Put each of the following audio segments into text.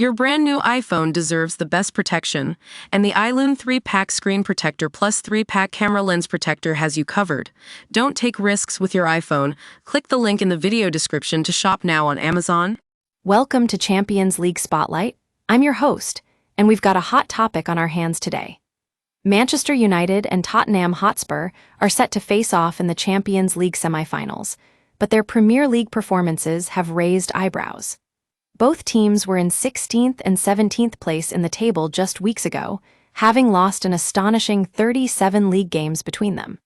Your brand new iPhone deserves the best protection, and the iLune 3-pack screen protector plus 3-pack camera lens protector has you covered. Don't take risks with your iPhone. Click the link in the video description to shop now on Amazon. Welcome to Champions League Spotlight. I'm your host, and we've got a hot topic on our hands today. Manchester United and Tottenham Hotspur are set to face off in the Champions League semifinals, but their Premier League performances have raised eyebrows. Both teams were in 16th and 17th place in the table just weeks ago, having lost an astonishing 37 league games between them.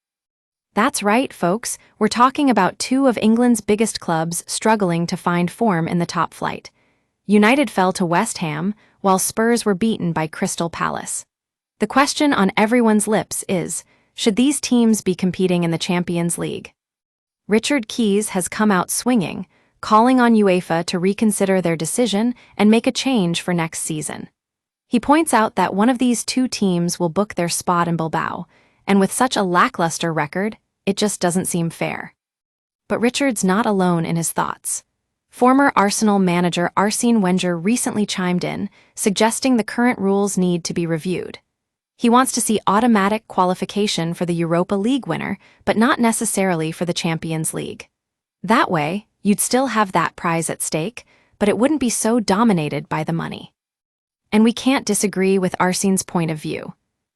That's right, folks, we're talking about two of England's biggest clubs struggling to find form in the top flight. United fell to West Ham, while Spurs were beaten by Crystal Palace. The question on everyone's lips is, should these teams be competing in the Champions League? Richard Keys has come out swinging, calling on UEFA to reconsider their decision and make a change for next season. He points out that one of these two teams will book their spot in Bilbao, and with such a lackluster record, it just doesn't seem fair. But Richard's not alone in his thoughts. Former Arsenal manager Arsene Wenger recently chimed in, suggesting the current rules need to be reviewed. He wants to see automatic qualification for the Europa League winner, but not necessarily for the Champions League. That way, you'd still have that prize at stake, but it wouldn't be so dominated by the money. And we can't disagree with Arsene's point of view.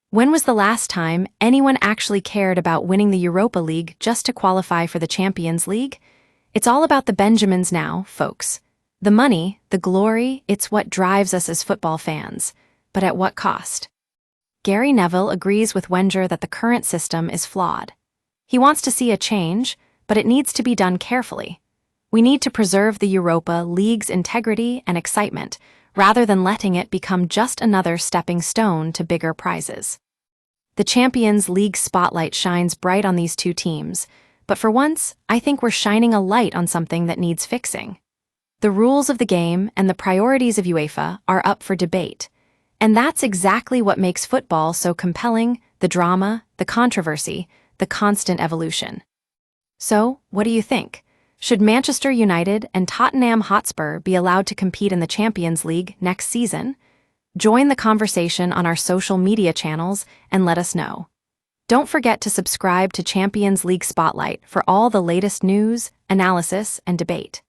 When was the last time anyone actually cared about winning the Europa League just to qualify for the Champions League? It's all about the Benjamins now, folks. The money, the glory, it's what drives us as football fans. But at what cost? Gary Neville agrees with Wenger that the current system is flawed. He wants to see a change, but it needs to be done carefully. We need to preserve the Europa League's integrity and excitement, rather than letting it become just another stepping stone to bigger prizes. The Champions League spotlight shines bright on these two teams, but for once, I think we're shining a light on something that needs fixing. The rules of the game and the priorities of UEFA are up for debate, and that's exactly what makes football so compelling: the drama, the controversy, the constant evolution. So, what do you think? Should Manchester United and Tottenham Hotspur be allowed to compete in the Champions League next season? Join the conversation on our social media channels and let us know. Don't forget to subscribe to Champions League Spotlight for all the latest news, analysis, and debate.